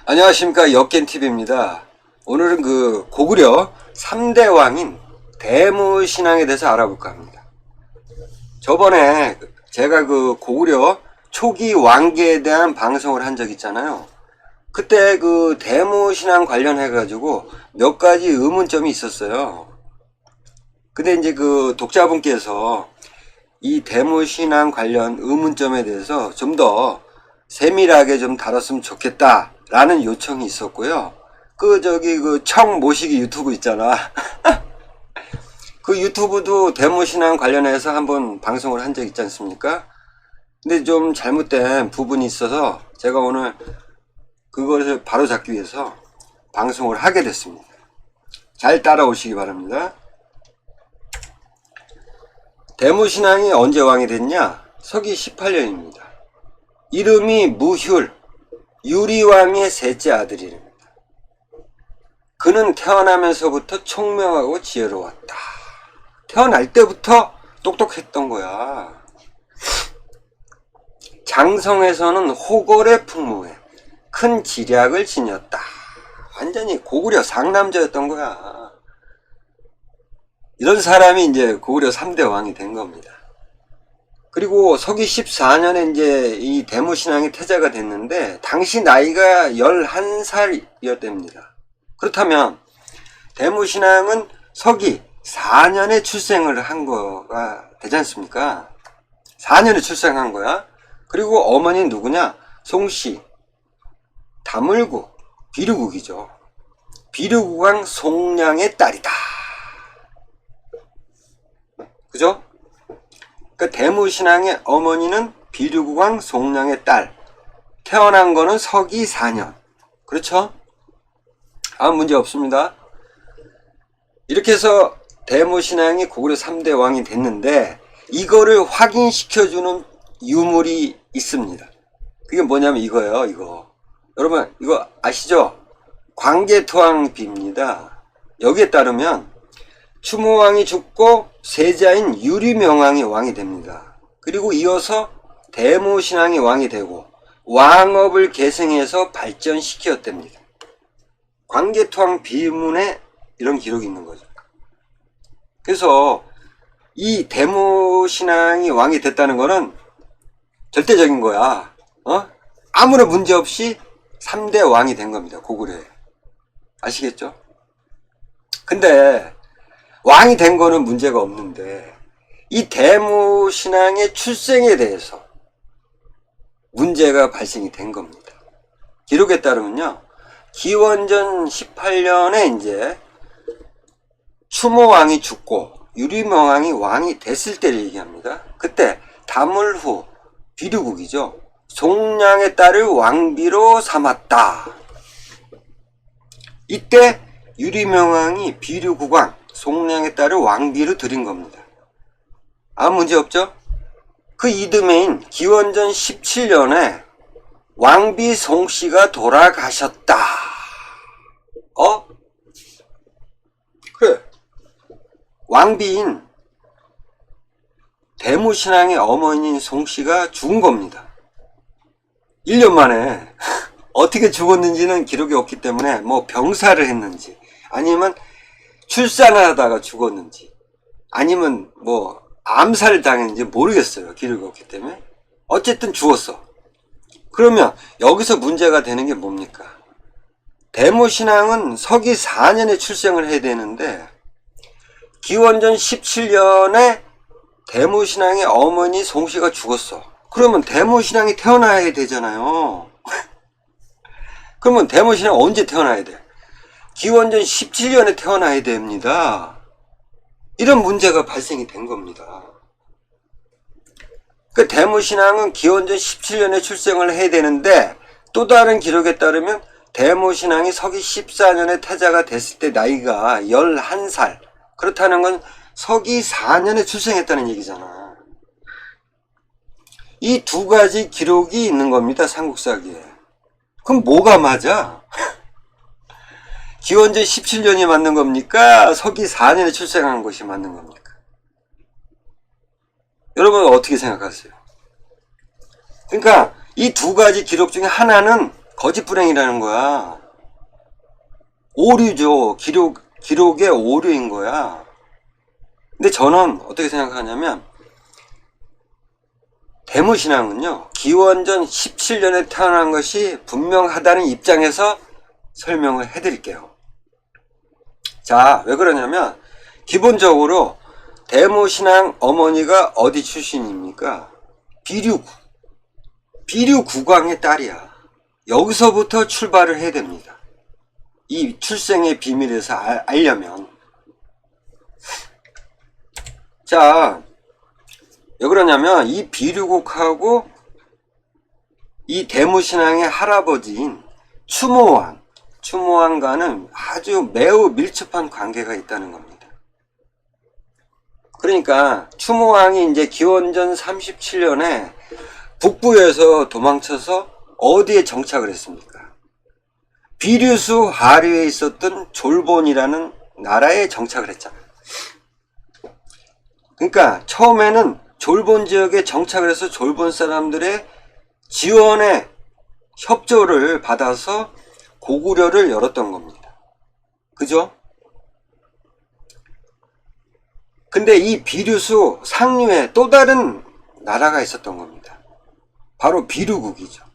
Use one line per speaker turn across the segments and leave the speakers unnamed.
안녕하십니까, 역겐TV입니다. 오늘은 그 고구려 3대 왕인 대무신앙에 대해서 알아볼까 합니다. 저번에 제가 그 고구려 초기 왕계에 대한 방송을 한 적 있잖아요. 그때 그 대무신앙 관련해 가지고 몇 가지 의문점이 있었어요. 근데 이제 그 독자분께서 이 대무신앙 관련 의문점에 대해서 좀 더 세밀하게 좀 다뤘으면 좋겠다 라는 요청이 있었고요. 그 청 모시기 유튜브 있잖아. 그 유튜브도 대무신앙 관련해서 한번 방송을 한 적 있지 않습니까? 근데 좀 잘못된 부분이 있어서 제가 오늘 그것을 바로잡기 위해서 방송을 하게 됐습니다. 잘 따라오시기 바랍니다. 대무신앙이 언제 왕이 됐냐? 서기 18년입니다. 이름이 무휼, 유리왕의 셋째 아들이랍니다. 그는 태어나면서부터 총명하고 지혜로웠다. 태어날 때부터 똑똑했던 거야. 장성에서는 호걸의 풍무에 큰 지략을 지녔다. 완전히 고구려 상남자였던 거야. 이런 사람이 이제 고구려 3대 왕이 된 겁니다. 그리고 서기 14년에 이제 이 대무신앙이 태자가 됐는데 당시 나이가 11살이었답니다. 그렇다면 대무신앙은 서기 4년에 출생을 한 거가 되지 않습니까? 4년에 출생한 거야. 그리고 어머니는 누구냐? 송씨, 다물국, 비류국이죠. 비류국왕 송량의 딸이다. 그죠? 그러니까 대무신앙의 어머니는 비류국왕 송량의 딸. 태어난 거는 서기 4년. 그렇죠? 아무 문제 없습니다. 이렇게 해서 대무신앙이 고구려 3대 왕이 됐는데 이거를 확인시켜주는 유물이 있습니다. 그게 뭐냐면 이거예요. 이거. 여러분 이거 아시죠? 광개토왕비입니다. 여기에 따르면 추모왕이 죽고 세자인 유리명왕이 왕이 됩니다. 그리고 이어서 대무신앙이 왕이 되고 왕업을 계승해서 발전시켰답니다. 광개토왕 비문에 이런 기록이 있는 거죠. 그래서 이 대무신앙이 왕이 됐다는 거는 절대적인 거야. 아무런 문제 없이 3대 왕이 된 겁니다. 고구려에. 아시겠죠? 근데 왕이 된 거는 문제가 없는데 이 대무신앙의 출생에 대해서 문제가 발생이 된 겁니다. 기록에 따르면요. 기원전 18년에 이제 추모왕이 죽고 유리명왕이 왕이 됐을 때를 얘기합니다. 그때 다물후 비류국이죠. 송량의 딸을 왕비로 삼았다. 이때 유리명왕이 비류국왕 송량의 딸을 왕비로 드린 겁니다. 아무 문제 없죠? 그 이듬해인 기원전 17년에 왕비 송씨가 돌아가셨다. 그래. 왕비인 대무신앙의 어머니인 송씨가 죽은 겁니다. 1년 만에 어떻게 죽었는지는 기록이 없기 때문에 뭐 병사를 했는지 아니면 출산을 하다가 죽었는지 아니면 뭐 암살을 당했는지 모르겠어요. 기록이 없기 때문에. 어쨌든 죽었어. 그러면 여기서 문제가 되는 게 뭡니까? 대무신앙은 서기 4년에 출생을 해야 되는데 기원전 17년에 대무신앙의 어머니 송씨가 죽었어. 그러면 대무신앙이 태어나야 되잖아요. 그러면 대무신앙 언제 태어나야 돼? 기원전 17년에 태어나야 됩니다. 이런 문제가 발생이 된 겁니다. 그 대무신앙은 기원전 17년에 출생을 해야 되는데 또 다른 기록에 따르면 대무신앙이 서기 14년에 태자가 됐을 때 나이가 11살. 그렇다는 건 서기 4년에 출생했다는 얘기잖아. 이 두 가지 기록이 있는 겁니다. 삼국사기에. 그럼 뭐가 맞아? 기원전 17년이 맞는 겁니까? 서기 4년에 출생한 것이 맞는 겁니까? 여러분 어떻게 생각하세요? 그러니까 이 두 가지 기록 중에 하나는 거짓불행이라는 거야. 오류죠. 기록의 오류인 거야. 근데 저는 어떻게 생각하냐면, 대무신앙은요, 기원전 17년에 태어난 것이 분명하다는 입장에서 설명을 해드릴게요. 자, 왜 그러냐면, 기본적으로 대무신앙 어머니가 어디 출신입니까? 비류국왕의 딸이야. 여기서부터 출발을 해야 됩니다. 이 출생의 비밀에서 알려면. 자, 왜 그러냐면 이 비류국하고 이 대무신앙의 할아버지인 추모왕과는 아주 매우 밀접한 관계가 있다는 겁니다. 그러니까 추모왕이 이제 기원전 37년에 북부에서 도망쳐서 어디에 정착을 했습니까? 비류수 하류에 있었던 졸본이라는 나라에 정착을 했잖아요. 그러니까 처음에는 졸본 지역에 정착을 해서 졸본 사람들의 지원의 협조를 받아서 고구려를 열었던 겁니다. 그죠? 근데 이 비류수 상류에 또 다른 나라가 있었던 겁니다. 바로 비류국이죠.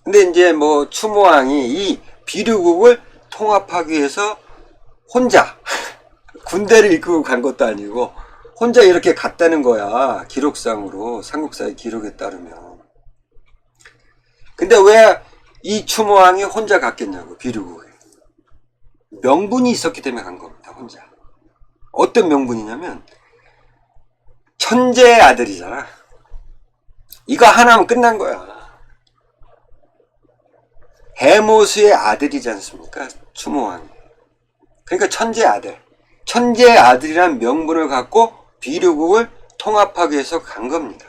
근데 이제 뭐 추모왕이 이 비류국을 통합하기 위해서 혼자 군대를 이끌고 간 것도 아니고 혼자 이렇게 갔다는 거야. 기록상으로, 삼국사의 기록에 따르면. 근데 왜 이 추모왕이 혼자 갔겠냐고, 비류국에. 명분이 있었기 때문에 간 겁니다, 혼자. 어떤 명분이냐면 천재의 아들이잖아. 이거 하나면 끝난 거야. 해모수의 아들이지 않습니까? 추모왕이. 그러니까 천재의 아들. 천재의 아들이란 명분을 갖고 비류국을 통합하기 위해서 간 겁니다.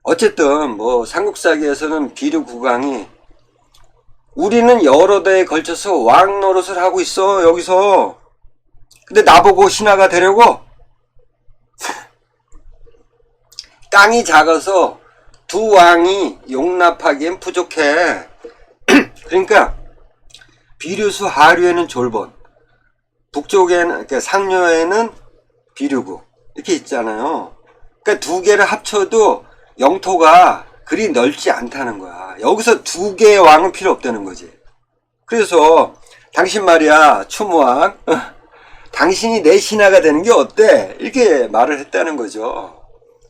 어쨌든 뭐 삼국사기에서는 비류국왕이 우리는 여러 대에 걸쳐서 왕 노릇을 하고 있어 여기서. 근데 나보고 신하가 되려고? 땅이 작아서 두 왕이 용납하기엔 부족해. 그러니까 비류수 하류에는 졸본, 북쪽에는, 그러니까 상류에는 비류국 이렇게 있잖아요. 그러니까 두 개를 합쳐도 영토가 그리 넓지 않다는 거야. 여기서 두 개의 왕은 필요 없다는 거지. 그래서 당신 말이야 추모왕, 당신이 내 신하가 되는 게 어때? 이렇게 말을 했다는 거죠.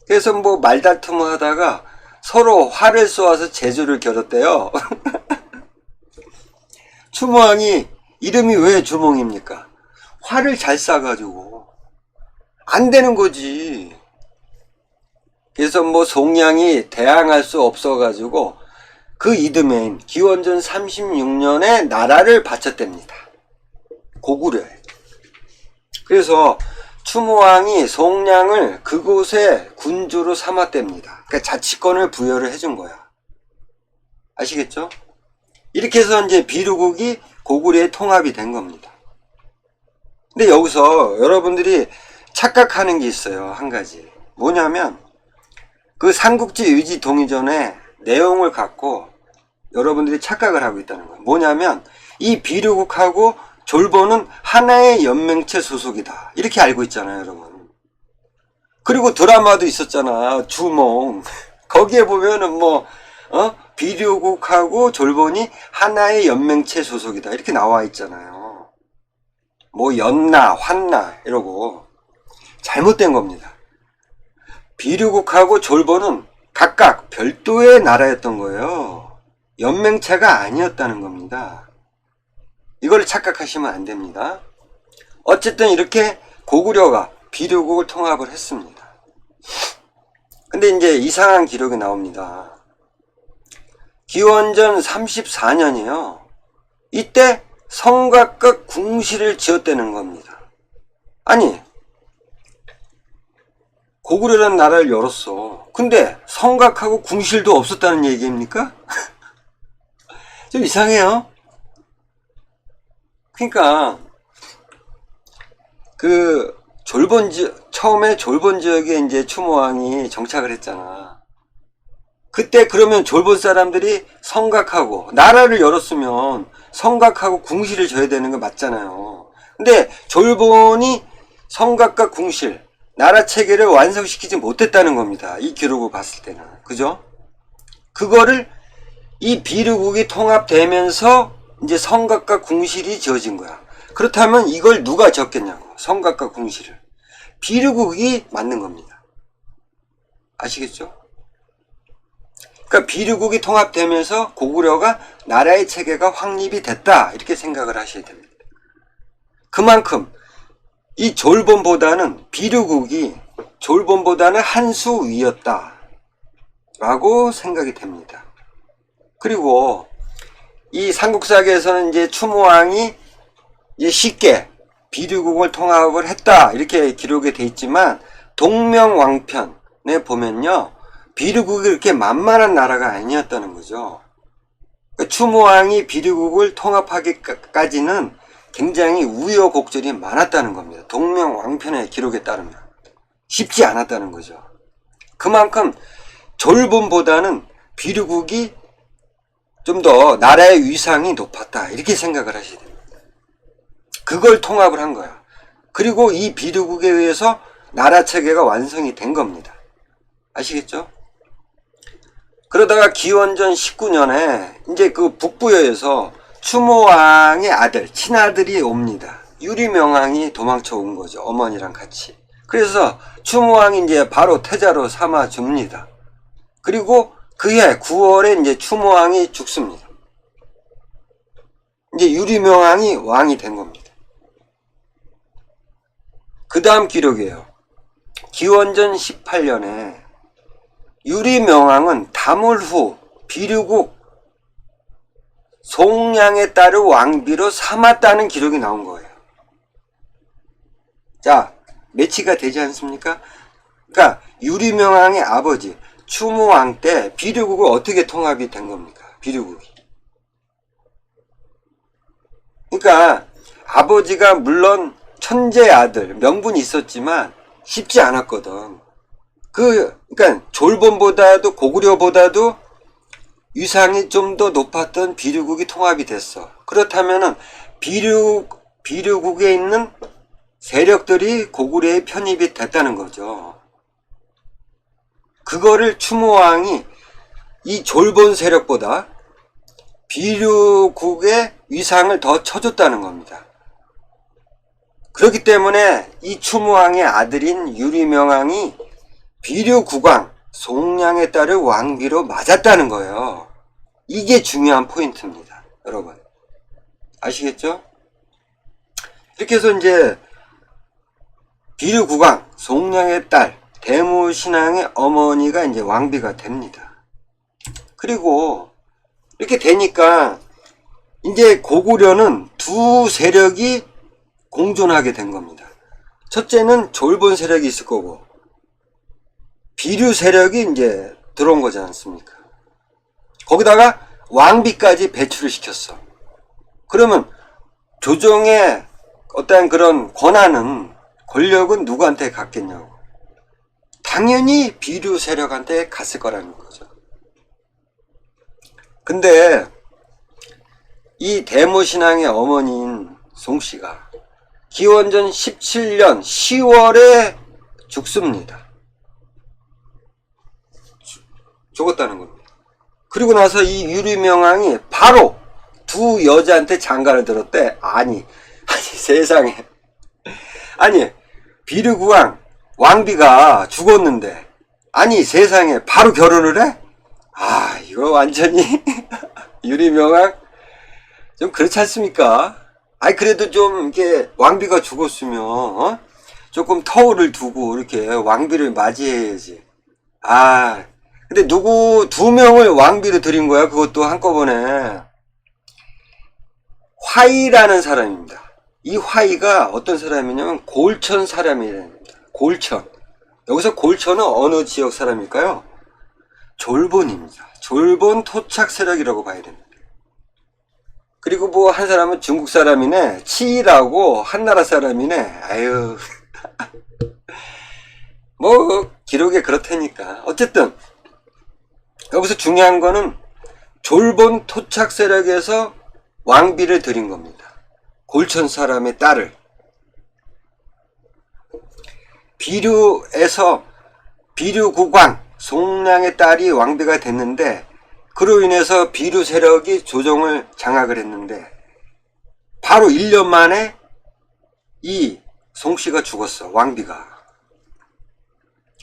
그래서 뭐 말다툼을 하다가 서로 활을 쏘아서 제주를 겨뤘대요. 추모왕이 이름이 왜 주몽입니까? 활을 잘 쏴가지고 안 되는 거지. 그래서 뭐 송량이 대항할 수 없어가지고 그 이듬해인 기원전 36년에 나라를 바쳤답니다. 고구려에. 그래서 추모왕이 송량을 그곳에 군주로 삼았답니다. 그러니까 자치권을 부여를 해준 거야. 아시겠죠? 이렇게 해서 이제 비류국이 고구려에 통합이 된 겁니다. 근데 여기서 여러분들이 착각하는 게 있어요. 한 가지. 뭐냐면 그 삼국지 유지 동의전의 내용을 갖고 여러분들이 착각을 하고 있다는 거예요. 뭐냐면 이 비류국하고 졸본은 하나의 연맹체 소속이다. 이렇게 알고 있잖아요, 여러분. 그리고 드라마도 있었잖아. 주몽. 거기에 보면은 뭐 비류국하고 졸본이 하나의 연맹체 소속이다. 이렇게 나와 있잖아요. 뭐 연나, 환나 이러고. 잘못된 겁니다. 비류국하고 졸본은 각각 별도의 나라였던 거예요. 연맹체가 아니었다는 겁니다. 이걸 착각하시면 안 됩니다. 어쨌든 이렇게 고구려가 비류국을 통합을 했습니다. 근데 이제 이상한 기록이 나옵니다. 기원전 34년이요. 이때 성곽과 궁실을 지었다는 겁니다. 아니, 고구려라는 나라를 열었어. 근데 성곽하고 궁실도 없었다는 얘기입니까? 좀 이상해요. 그러니까 그 졸본 지역, 처음에 졸본 지역에 이제 추모왕이 정착을 했잖아. 그때 그러면 졸본 사람들이 성곽하고 나라를 열었으면 성곽하고 궁실을 져야 되는 거 맞잖아요. 근데 졸본이 성곽과 궁실, 나라 체계를 완성시키지 못했다는 겁니다. 이 기록을 봤을 때는. 그죠? 그거를 이 비류국이 통합되면서 이제 성곽과 궁실이 지어진 거야. 그렇다면 이걸 누가 지었겠냐고. 성곽과 궁실을. 비류국이 맞는 겁니다. 아시겠죠? 그러니까 비류국이 통합되면서 고구려가 나라의 체계가 확립이 됐다. 이렇게 생각을 하셔야 됩니다. 그만큼 이 졸본보다는 비류국이 졸본보다는 한 수 위였다. 라고 생각이 됩니다. 그리고 이 삼국사기에서는 이제 추모왕이 이제 쉽게 비류국을 통합을 했다. 이렇게 기록이 돼 있지만 동명왕편에 보면요. 비류국이 그렇게 만만한 나라가 아니었다는 거죠. 그러니까 추모왕이 비류국을 통합하기까지는 굉장히 우여곡절이 많았다는 겁니다. 동명왕편의 기록에 따르면. 쉽지 않았다는 거죠. 그만큼 졸본보다는 비류국이 좀 더 나라의 위상이 높았다. 이렇게 생각을 하셔야 됩니다. 그걸 통합을 한 거야. 그리고 이 비류국에 의해서 나라 체계가 완성이 된 겁니다. 아시겠죠? 그러다가 기원전 19년에 이제 그 북부여에서 추모왕의 아들, 친아들이 옵니다. 유리명왕이 도망쳐 온 거죠. 어머니랑 같이. 그래서 추모왕이 이제 바로 태자로 삼아 줍니다. 그리고 그해 9월에 이제 추모왕이 죽습니다. 이제 유리명왕이 왕이 된 겁니다. 그 다음 기록이에요. 기원전 18년에 유리명왕은 담을 후 비류국 송량에 따른 왕비로 삼았다는 기록이 나온 거예요. 자, 매치가 되지 않습니까? 그러니까 유리명왕의 아버지 추모왕 때 비류국을 어떻게 통합이 된 겁니까? 비류국이. 그러니까 아버지가 물론 천재 아들, 명분이 있었지만 쉽지 않았거든. 그러니까 졸본보다도 고구려보다도 위상이 좀 더 높았던 비류국이 통합이 됐어. 그렇다면은 비류국에 있는 세력들이 고구려에 편입이 됐다는 거죠. 그거를 추모왕이 이 졸본 세력보다 비류국의 위상을 더 쳐줬다는 겁니다. 그렇기 때문에 이 추모왕의 아들인 유리명왕이 비류국왕 송량에 따른 왕비로 맞았다는 거예요. 이게 중요한 포인트입니다. 여러분 아시겠죠? 이렇게 해서 이제 비류국왕 송량의 딸 대무신왕의 어머니가 이제 왕비가 됩니다. 그리고 이렇게 되니까 이제 고구려는 두 세력이 공존하게 된 겁니다. 첫째는 졸본 세력이 있을 거고 비류 세력이 이제 들어온 거지 않습니까? 거기다가 왕비까지 배출을 시켰어. 그러면 조정의 어떤 그런 권력은 누구한테 갔겠냐고. 당연히 비류 세력한테 갔을 거라는 거죠. 근데 이 대모신앙의 어머니인 송씨가 기원전 17년 10월에 죽습니다. 죽었다는 겁니다. 그리고 나서 이 유리명왕이 바로 두 여자한테 장가를 들었대. 아니 세상에. 아니 비류국왕 왕비가 죽었는데 아니 세상에 바로 결혼을 해? 아 이거 완전히 유리명왕 좀 그렇지 않습니까? 아니 그래도 좀 이렇게 왕비가 죽었으면 조금 터울을 두고 이렇게 왕비를 맞이해야지. 아 근데 두 명을 왕비로 들인 거야. 그것도 한꺼번에. 화이라는 사람입니다. 이 화이가 어떤 사람이냐면 골천 사람이랍니다. 골천. 여기서 골천은 어느 지역 사람일까요? 졸본입니다. 졸본 토착 세력이라고 봐야 됩니다. 그리고 뭐 한 사람은 중국 사람이네. 치이라고 한나라 사람이네. 아유 뭐 기록에 그렇다니까. 어쨌든 여기서 중요한 거는 졸본 토착 세력에서 왕비를 들인 겁니다. 골천 사람의 딸을. 비류에서 비류국왕 송량의 딸이 왕비가 됐는데, 그로 인해서 비류 세력이 조정을 장악을 했는데 바로 1년 만에 이 송씨가 죽었어. 왕비가.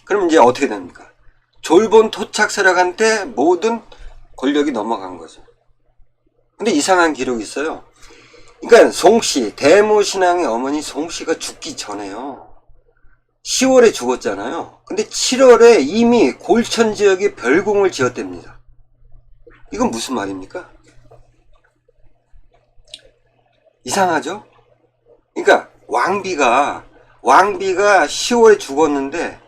그럼 이제 어떻게 됩니까? 졸본 토착 세력한테 모든 권력이 넘어간 거죠. 근데 이상한 기록이 있어요. 그러니까 송씨, 대모신앙의 어머니 송씨가 죽기 전에요, 10월에 죽었잖아요. 근데 7월에 이미 골천 지역에 별궁을 지었답니다. 이건 무슨 말입니까? 이상하죠? 그러니까 왕비가 10월에 죽었는데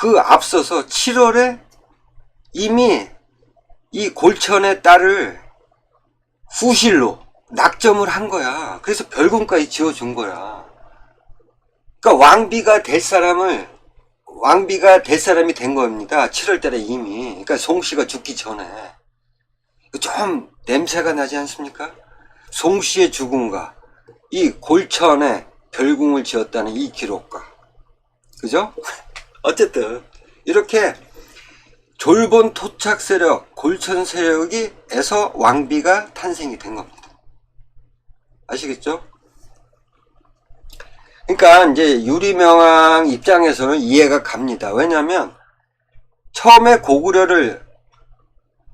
그 앞서서 7월에 이미 이 골천의 딸을 후실로 낙점을 한 거야. 그래서 별궁까지 지어준 거야. 그러니까 왕비가 될 사람이 된 겁니다. 7월달에 이미. 그러니까 송씨가 죽기 전에. 좀 냄새가 나지 않습니까? 송씨의 죽음과 이 골천에 별궁을 지었다는 이 기록과, 그죠? 어쨌든 이렇게 졸본 토착 세력, 골천 세력에서 왕비가 탄생이 된 겁니다. 아시겠죠? 그러니까 이제 유리명왕 입장에서는 이해가 갑니다. 왜냐하면 처음에 고구려를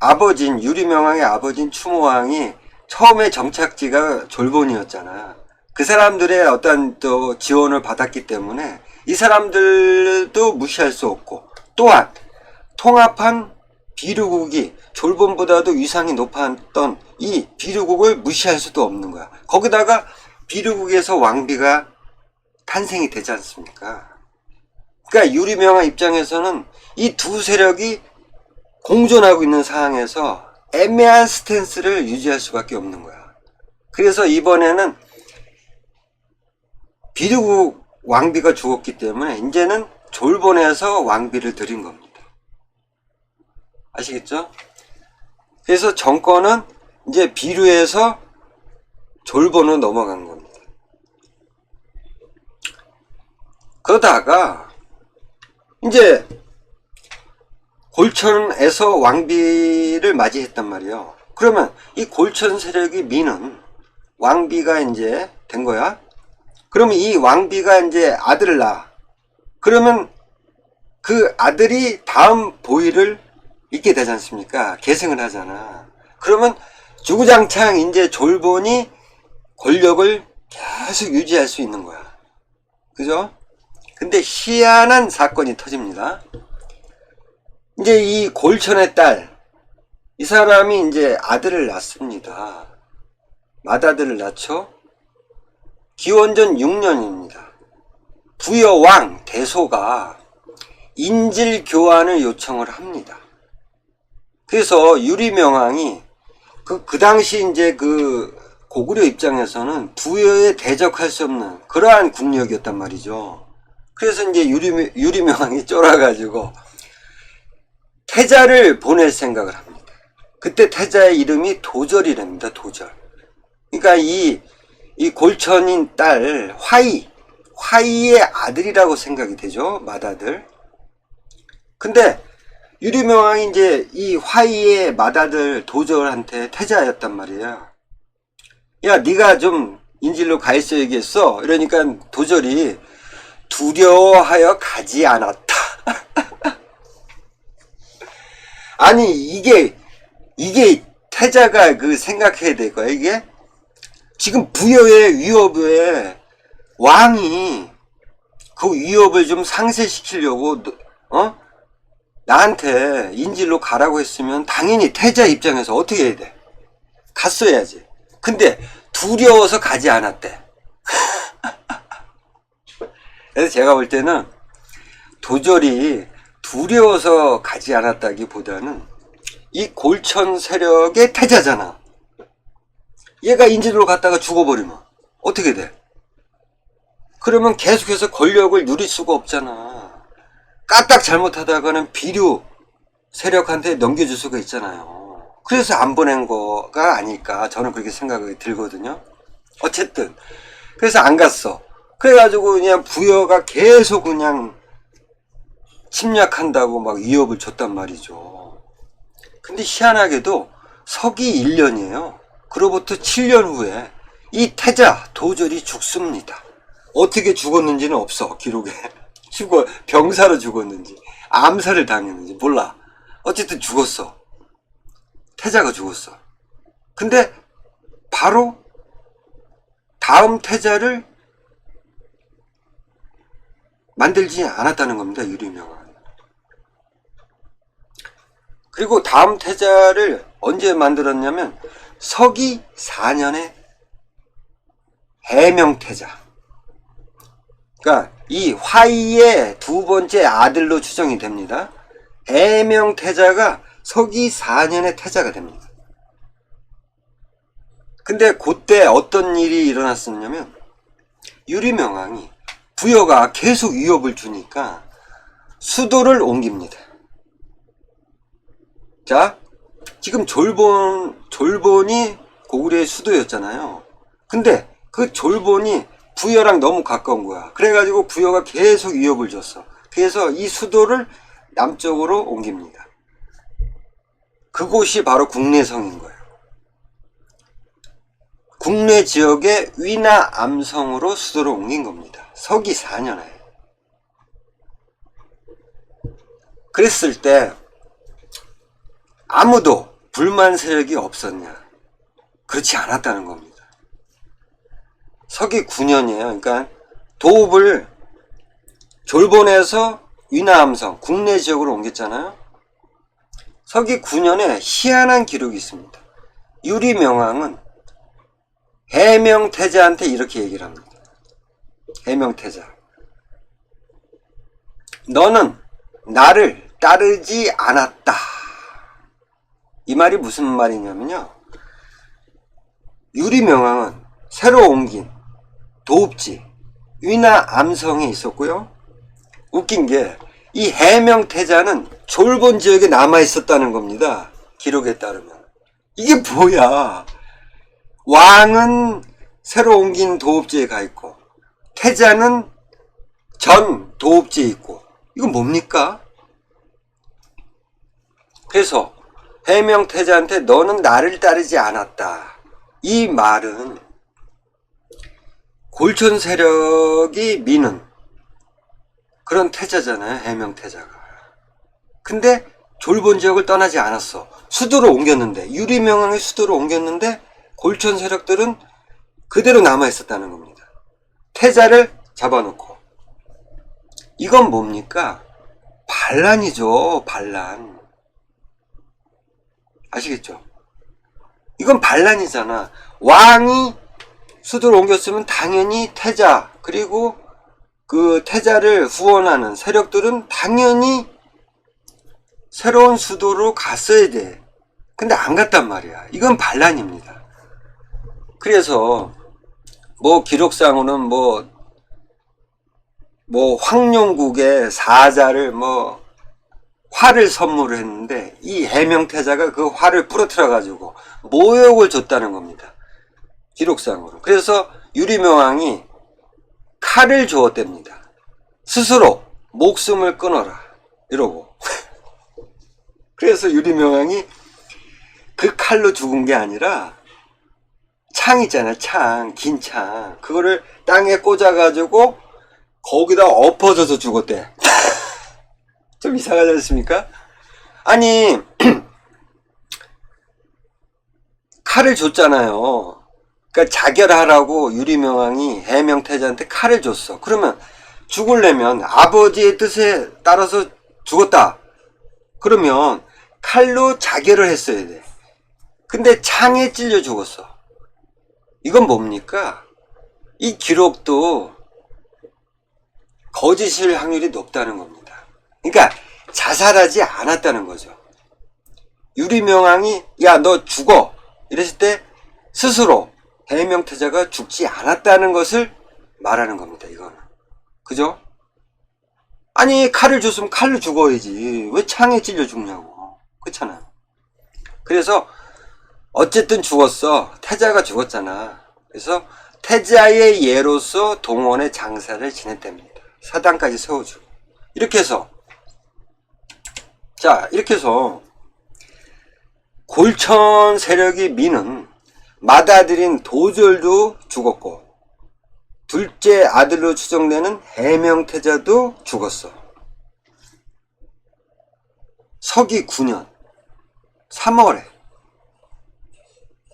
유리명왕의 아버지인 추모왕이 처음에 정착지가 졸본이었잖아. 그 사람들의 어떤 또 지원을 받았기 때문에 이 사람들도 무시할 수 없고, 또한 통합한 비류국이 졸본보다도 위상이 높았던 이 비류국을 무시할 수도 없는 거야. 거기다가 비류국에서 왕비가 탄생이 되지 않습니까? 그러니까 유리명왕 입장에서는 이 두 세력이 공존하고 있는 상황에서 애매한 스탠스를 유지할 수밖에 없는 거야. 그래서 이번에는 비류국 왕비가 죽었기 때문에 이제는 졸본에서 왕비를 들인 겁니다. 아시겠죠? 그래서 정권은 이제 비류에서 졸본으로 넘어간 겁니다. 그러다가 이제 골천에서 왕비를 맞이했단 말이에요. 그러면 이 골천 세력이 미는 왕비가 이제 된 거야. 그러면 이 왕비가 이제 아들을 낳아. 그러면 그 아들이 다음 보위를 잇게 되지 않습니까? 계승을 하잖아. 그러면 주구장창 이제 졸본이 권력을 계속 유지할 수 있는 거야. 그죠? 근데 희한한 사건이 터집니다. 이제 이 골천의 딸, 이 사람이 이제 아들을 낳습니다. 맏아들을 낳죠. 기원전 6년입니다. 부여왕 대소가 인질 교환을 요청을 합니다. 그래서 유리명왕이 그 당시 이제 그 고구려 입장에서는 부여에 대적할 수 없는 그러한 국력이었단 말이죠. 그래서 이제 유리명왕이 쫄아가지고 태자를 보낼 생각을 합니다. 그때 태자의 이름이 도절이랍니다. 도절. 그러니까 이 골천인 딸 화이의 아들이라고 생각이 되죠. 맏아들. 근데 유리명왕이 이제 이 화이의 맏아들 도절한테 태자였단 말이야. 야, 네가 좀 인질로 가 있어야겠어. 이러니까 도절이 두려워하여 가지 않았다. 아니 이게 태자가 그 생각해야 될 거야. 이게 지금 부여의 위협에 왕이 그 위협을 좀 상쇄시키려고 나한테 인질로 가라고 했으면 당연히 태자 입장에서 어떻게 해야 돼? 갔어야지. 근데 두려워서 가지 않았대. 그래서 제가 볼 때는 도절이 두려워서 가지 않았다기보다는 이 골천 세력의 태자잖아. 얘가 인질로 갔다가 죽어버리면 어떻게 돼? 그러면 계속해서 권력을 누릴 수가 없잖아. 까딱 잘못하다가는 비류 세력한테 넘겨줄 수가 있잖아요. 그래서 안 보낸 거가 아닐까 저는 그렇게 생각이 들거든요. 어쨌든 그래서 안 갔어. 그래가지고 그냥 부여가 계속 그냥 침략한다고 막 위협을 줬단 말이죠. 근데 희한하게도 서기 1년이에요. 그로부터 7년 후에 이 태자 도절이 죽습니다. 어떻게 죽었는지는 없어, 기록에. 병사로 죽었는지 암살을 당했는지 몰라. 어쨌든 죽었어. 태자가 죽었어. 근데 바로 다음 태자를 만들지 않았다는 겁니다, 유리명은. 그리고 다음 태자를 언제 만들었냐면 서기 4년에 해명태자. 그러니까 이 화이의 두 번째 아들로 추정이 됩니다. 해명태자가 서기 4년에 태자가 됩니다. 근데 그때 어떤 일이 일어났었냐면 유리명왕이 부여가 계속 위협을 주니까 수도를 옮깁니다. 자, 지금 졸본이 고구려의 수도였잖아요. 근데 그 졸본이 부여랑 너무 가까운 거야. 그래가지고 부여가 계속 위협을 줬어. 그래서 이 수도를 남쪽으로 옮깁니다. 그곳이 바로 국내성인 거예요. 국내 지역의 위나 암성으로 수도를 옮긴 겁니다. 서기 4년에. 그랬을 때 아무도 불만 세력이 없었냐? 그렇지 않았다는 겁니다. 서기 9년이에요. 그러니까 도읍을 졸본에서 위나암성 국내 지역으로 옮겼잖아요. 서기 9년에 희한한 기록이 있습니다. 유리명왕은 해명태자한테 이렇게 얘기를 합니다. 해명태자, 너는 나를 따르지 않았다. 이 말이 무슨 말이냐면요, 유리명왕은 새로 옮긴 도읍지 위나암성에 있었고요. 웃긴 게 이 해명태자는 졸본 지역에 남아 있었다는 겁니다. 기록에 따르면. 이게 뭐야? 왕은 새로 옮긴 도읍지에 가 있고 태자는 전 도읍지에 있고, 이건 뭡니까? 그래서 해명태자한테 너는 나를 따르지 않았다. 이 말은 골천 세력이 미는 그런 태자잖아요, 해명태자가. 근데 졸본 지역을 떠나지 않았어. 수도로 옮겼는데, 유리명왕의 수도로 옮겼는데 골천 세력들은 그대로 남아 있었다는 겁니다. 태자를 잡아놓고. 이건 뭡니까? 반란이죠, 반란. 아시겠죠? 이건 반란이잖아. 왕이 수도를 옮겼으면 당연히 태자, 그리고 그 태자를 후원하는 세력들은 당연히 새로운 수도로 갔어야 돼. 근데 안 갔단 말이야. 이건 반란입니다. 그래서 뭐 기록상으로는 뭐 황룡국의 사자를 활을 선물을 했는데 이 해명태자가 그 활을 부러뜨려 가지고 모욕을 줬다는 겁니다. 기록상으로. 그래서 유리명왕이 칼을 주었답니다. 스스로 목숨을 끊어라 이러고. 그래서 유리명왕이 그 칼로 죽은 게 아니라 창 있잖아요, 창, 긴 창. 그거를 땅에 꽂아가지고 거기다 엎어져서 죽었대. 좀 이상하지 않습니까? 아니, 칼을 줬잖아요. 그러니까 자결하라고 유리명왕이 해명태자한테 칼을 줬어. 그러면 죽으려면 아버지의 뜻에 따라서 죽었다. 그러면 칼로 자결을 했어야 돼. 근데 창에 찔려 죽었어. 이건 뭡니까? 이 기록도 거짓일 확률이 높다는 겁니다. 그러니까 자살하지 않았다는 거죠. 유리명왕이 야, 너 죽어 이랬을 때 스스로 해명태자가 죽지 않았다는 것을 말하는 겁니다. 이거는. 그죠? 아니, 칼을 줬으면 칼로 죽어야지. 왜 창에 찔려 죽냐고. 그렇잖아요. 그래서 어쨌든 죽었어. 태자가 죽었잖아. 그래서 태자의 예로서 동원의 장사를 지냈답니다. 사당까지 세워주고. 이렇게 해서 골천 세력이 미는 맏아들인 도절도 죽었고, 둘째 아들로 추정되는 해명태자도 죽었어. 서기 9년 3월에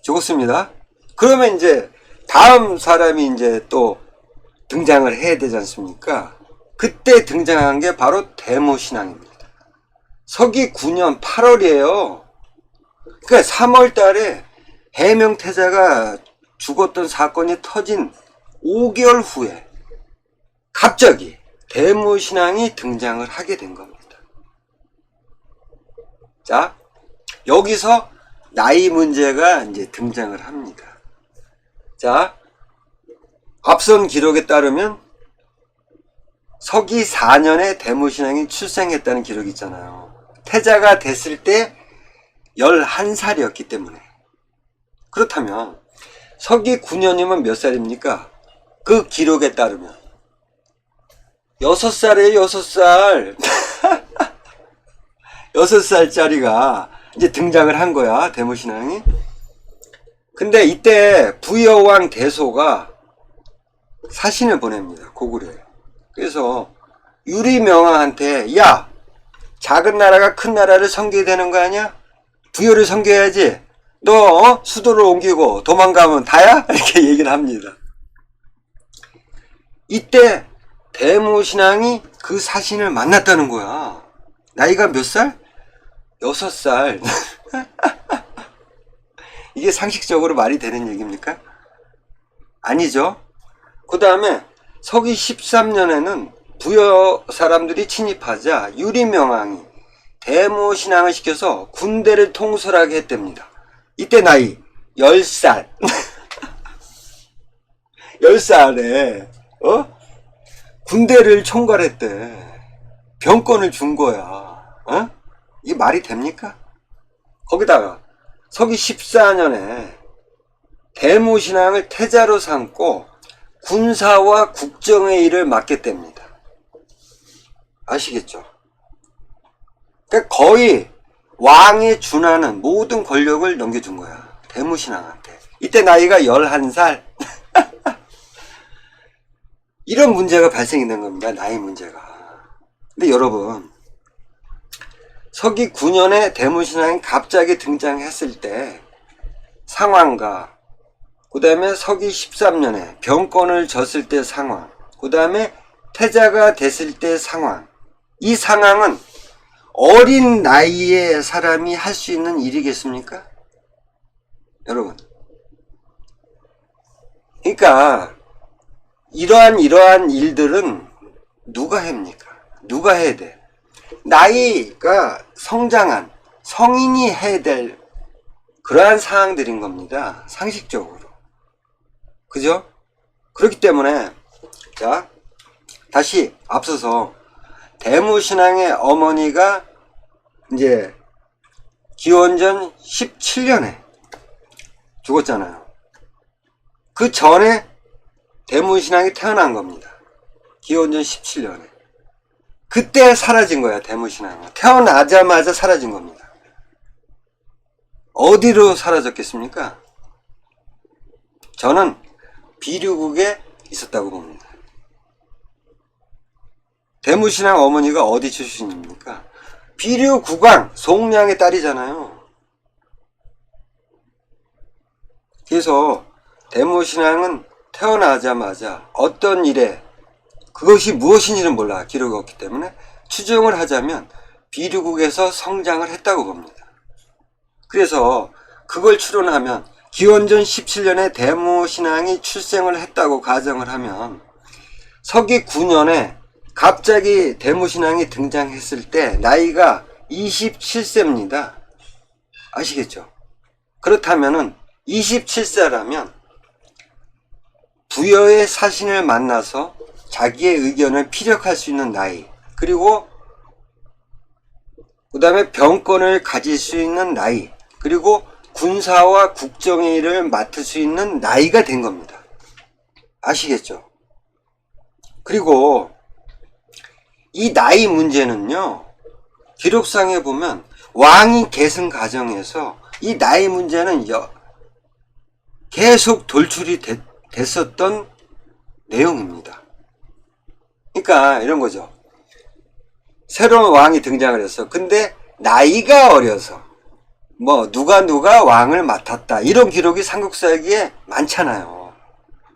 죽었습니다. 그러면 이제 다음 사람이 이제 또 등장을 해야 되지 않습니까? 그때 등장한 게 바로 대모신앙입니다. 서기 9년 8월이에요. 그러니까 3월 달에 해명태자가 죽었던 사건이 터진 5개월 후에 갑자기 대모신앙이 등장을 하게 된 겁니다. 자, 여기서 나이 문제가 이제 등장을 합니다. 자, 앞선 기록에 따르면 서기 4년에 대모신앙이 출생했다는 기록이 있잖아요. 태자가 됐을 때 11살이었기 때문에. 그렇다면 서기 9년이면 몇 살입니까? 그 기록에 따르면 6살이에요. 6살 6살짜리가 이제 등장을 한 거야, 대모신앙이. 근데 이때 부여왕 대소가 사신을 보냅니다, 고구려에. 그래서 유리명왕한테, 야, 작은 나라가 큰 나라를 섬겨야 되는 거 아니야? 부여를 섬겨야지. 너 수도를 옮기고 도망가면 다야? 이렇게 얘기를 합니다. 이때 대모신앙이 그 사신을 만났다는 거야. 나이가 몇 살? 6살. 이게 상식적으로 말이 되는 얘기입니까? 아니죠. 그 다음에 서기 13년에는 부여 사람들이 침입하자 유리명왕이 대모신앙을 시켜서 군대를 통솔하게 했답니다. 이때 나이 10살. 10살에 군대를 총괄했대. 병권을 준 거야. 이게 말이 됩니까? 거기다가 서기 14년에 대모신앙을 태자로 삼고 군사와 국정의 일을 맡겠답니다. 아시겠죠? 그러니까 거의 왕에 준하는 모든 권력을 넘겨준 거야, 대모신앙한테. 이때 나이가 11살. 이런 문제가 발생이 된 겁니다, 나이 문제가. 근데 여러분, 서기 9년에 대모신앙이 갑자기 등장했을 때 상황과, 그 다음에 서기 13년에 병권을 졌을 때 상황, 그 다음에 태자가 됐을 때 상황, 이 상황은 어린 나이에 사람이 할 수 있는 일이겠습니까? 여러분, 그러니까 이러한 일들은 누가 합니까? 누가 해야 돼? 나이가 성장한 성인이 해야 될 그러한 사항들인 겁니다, 상식적으로. 그죠? 그렇기 때문에, 자, 다시 앞서서 대모신앙의 어머니가 이제 기원전 17년에 죽었잖아요. 그 전에 대모신앙이 태어난 겁니다. 기원전 17년에. 그때 사라진 거야, 대모신앙은. 태어나자마자 사라진 겁니다. 어디로 사라졌겠습니까? 저는 비류국에 있었다고 봅니다. 대모신앙 어머니가 어디 출신입니까? 비류국왕 송량의 딸이잖아요. 그래서 대모신앙은 태어나자마자 어떤 일에, 그것이 무엇인지는 몰라, 기록이 없기 때문에, 추정을 하자면 비류국에서 성장을 했다고 봅니다. 그래서 그걸 추론하면 기원전 17년에 대모신앙이 출생을 했다고 가정을 하면 서기 9년에 갑자기 대모신앙이 등장했을 때 나이가 27세입니다. 아시겠죠? 그렇다면은 27세라면 부여의 사신을 만나서 자기의 의견을 피력할 수 있는 나이, 그리고 그 다음에 병권을 가질 수 있는 나이, 그리고 군사와 국정의 일을 맡을 수 있는 나이가 된 겁니다. 아시겠죠? 그리고 이 나이 문제는요, 기록상에 보면 왕이 계승 과정에서 이 나이 문제는 계속 돌출이 됐었던 내용입니다. 그러니까 이런 거죠. 새로운 왕이 등장을 했어. 근데 나이가 어려서 뭐 누가 왕을 맡았다, 이런 기록이 삼국사기에 많잖아요.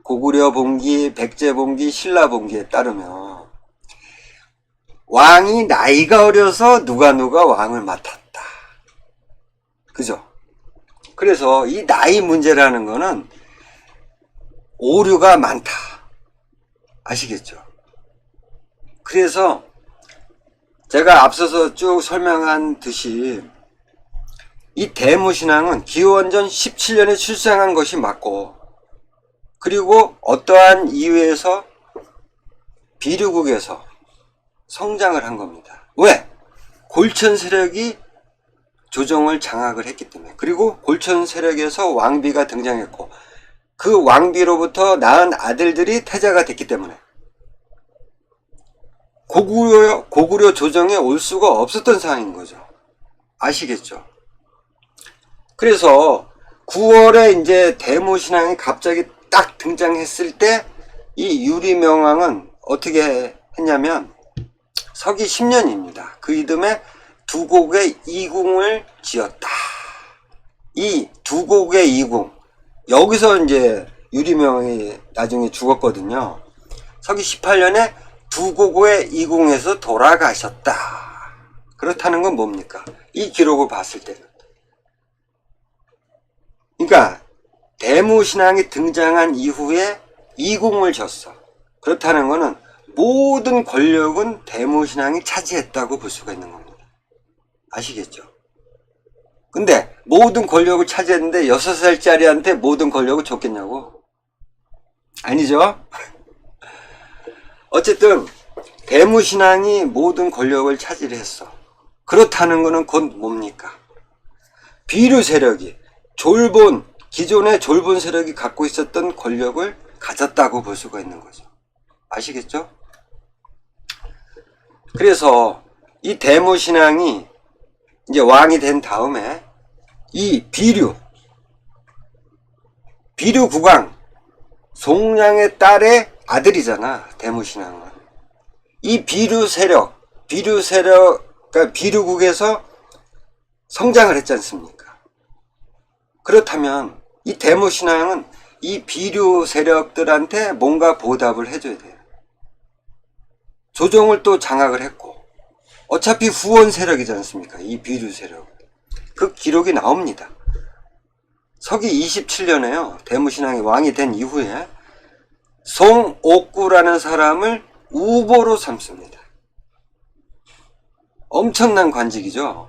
고구려 봉기, 백제 봉기, 신라 봉기에 따르면 왕이 나이가 어려서 누가 왕을 맡았다. 그죠? 그래서 이 나이 문제라는 거는 오류가 많다. 아시겠죠? 그래서 제가 앞서서 쭉 설명한 듯이 이 대무신앙은 기원전 17년에 출생한 것이 맞고, 그리고 어떠한 이유에서 비류국에서 성장을 한 겁니다. 왜? 골천 세력이 조정을 장악을 했기 때문에. 그리고 골천 세력에서 왕비가 등장했고, 그 왕비로부터 낳은 아들들이 태자가 됐기 때문에 고구려 조정에 올 수가 없었던 상황인 거죠. 아시겠죠? 그래서 9월에 이제 대무신앙이 갑자기 딱 등장했을 때 이 유리명왕은 어떻게 했냐면 서기 10년입니다. 그 이듬해 두곡의 이궁을 지었다. 이 두곡의 이궁, 여기서 이제 유리명왕이 나중에 죽었거든요. 서기 18년에 두곡의 이궁에서 돌아가셨다. 그렇다는 건 뭡니까? 이 기록을 봤을 때는, 그러니까 대무신앙이 등장한 이후에 이궁을 졌어. 그렇다는 것은 모든 권력은 대무신앙이 차지했다고 볼 수가 있는 겁니다. 아시겠죠? 근데 모든 권력을 차지했는데 6살짜리한테 모든 권력을 줬겠냐고? 아니죠? 어쨌든 대무신앙이 모든 권력을 차지했어. 그렇다는 것은 곧 뭡니까? 비류 세력이 기존의 졸본 세력이 갖고 있었던 권력을 가졌다고 볼 수가 있는 거죠. 아시겠죠? 그래서 이 대무신앙이 이제 왕이 된 다음에 이 비류국왕 송량의 딸의 아들이잖아, 대무신앙은. 이 비류 세력, 그러니까 비류국에서 성장을 했지 않습니까? 그렇다면 이 대무신앙은 이 비류 세력들한테 뭔가 보답을 해줘야 돼요. 조정을 또 장악을 했고, 어차피 후원 세력이지 않습니까? 이 비류 세력. 그 기록이 나옵니다. 서기 27년에요. 대무신앙이 왕이 된 이후에 송옥구라는 사람을 우보로 삼습니다. 엄청난 관직이죠.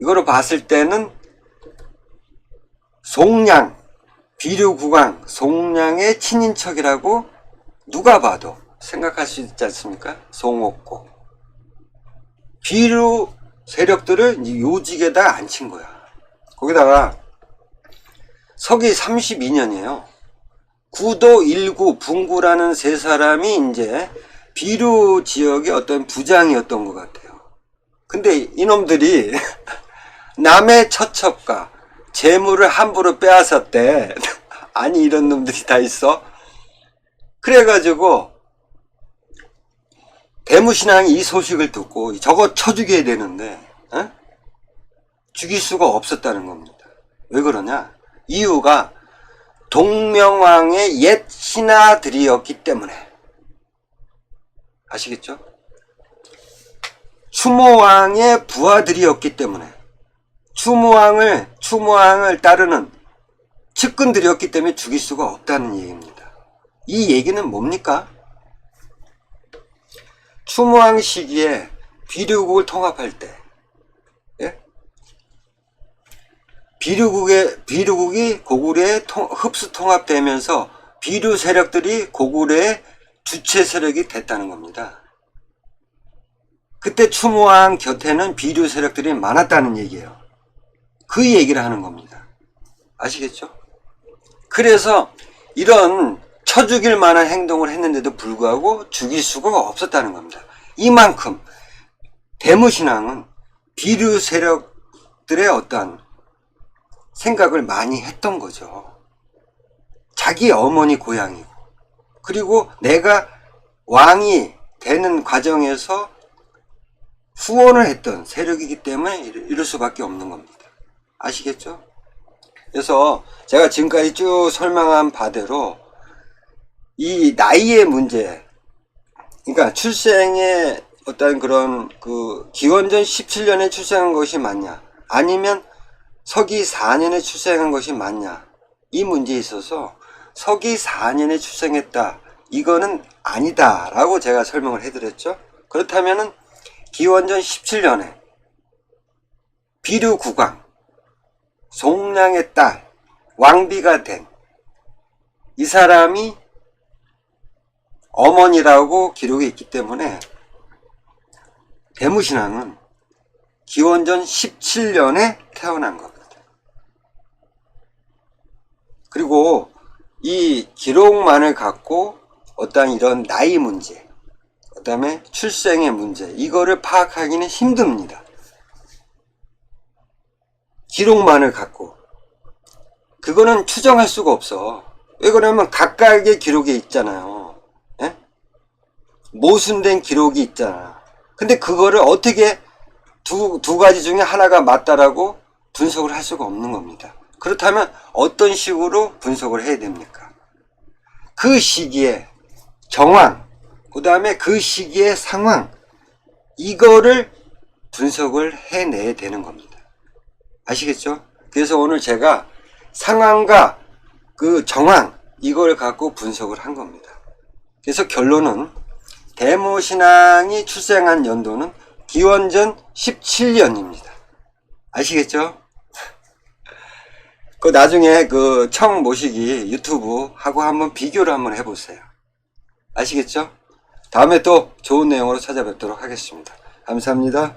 이거로 봤을 때는 송량, 비류국왕 송량의 친인척이라고 누가 봐도 생각할 수 있지 않습니까? 송옥고. 비류 세력들을 요직에다 앉힌 거야. 거기다가 서기 32년이에요. 구도, 일구, 분구라는 세 사람이 이제 비류 지역의 어떤 부장이었던 것 같아요. 근데 이놈들이 남의 처첩과 재물을 함부로 빼앗았대. 아니, 이런 놈들이 다 있어? 그래가지고 대무신앙이 이 소식을 듣고 저거 쳐 죽여야 되는데 죽일 수가 없었다는 겁니다. 왜 그러냐? 이유가 동명왕의 옛 신하들이었기 때문에. 아시겠죠? 추모왕의 부하들이었기 때문에, 추모왕을 따르는 측근들이었기 때문에 죽일 수가 없다는 얘기입니다. 이 얘기는 뭡니까? 추모왕 시기에 비류국을 통합할 때, 예? 비류국이 고구려에 흡수 통합되면서 비류 세력들이 고구려의 주체 세력이 됐다는 겁니다. 그때 추모왕 곁에는 비류 세력들이 많았다는 얘기예요. 그 얘기를 하는 겁니다. 아시겠죠? 그래서 이런 쳐 죽일 만한 행동을 했는데도 불구하고 죽일 수가 없었다는 겁니다. 이만큼 대무신앙은 비류 세력들의 어떠한 생각을 많이 했던 거죠. 자기 어머니 고향이고, 그리고 내가 왕이 되는 과정에서 후원을 했던 세력이기 때문에 이럴 수밖에 없는 겁니다. 아시겠죠? 그래서 제가 지금까지 쭉 설명한 바대로 이 나이의 문제, 그러니까 출생의 어떤 그런 그 기원전 17년에 출생한 것이 맞냐, 아니면 서기 4년에 출생한 것이 맞냐, 이 문제에 있어서 서기 4년에 출생했다, 이거는 아니다 라고 제가 설명을 해드렸죠. 그렇다면은 기원전 17년에 비류 국왕 송량의 딸 왕비가 된 이 사람이 어머니라고 기록이 있기 때문에 대무신앙은 기원전 17년에 태어난 겁니다. 그리고 이 기록만을 갖고 어떠한 이런 나이 문제, 그 다음에 출생의 문제, 이거를 파악하기는 힘듭니다. 기록만을 갖고. 그거는 추정할 수가 없어. 왜 그러냐면 각각의 기록이 있잖아요. 예? 모순된 기록이 있잖아. 근데 그거를 어떻게 두 가지 중에 하나가 맞다라고 분석을 할 수가 없는 겁니다. 그렇다면 어떤 식으로 분석을 해야 됩니까? 그 시기에 정황, 그 다음에 그 시기의 상황, 이거를 분석을 해내야 되는 겁니다. 아시겠죠? 그래서 오늘 제가 상황과 그 정황, 이걸 갖고 분석을 한 겁니다. 그래서 결론은 대무신앙이 출생한 연도는 기원전 17년입니다. 아시겠죠? 그 나중에 그 청 모시기 유튜브 하고 한번 비교를 한번 해보세요. 아시겠죠? 다음에 또 좋은 내용으로 찾아뵙도록 하겠습니다. 감사합니다.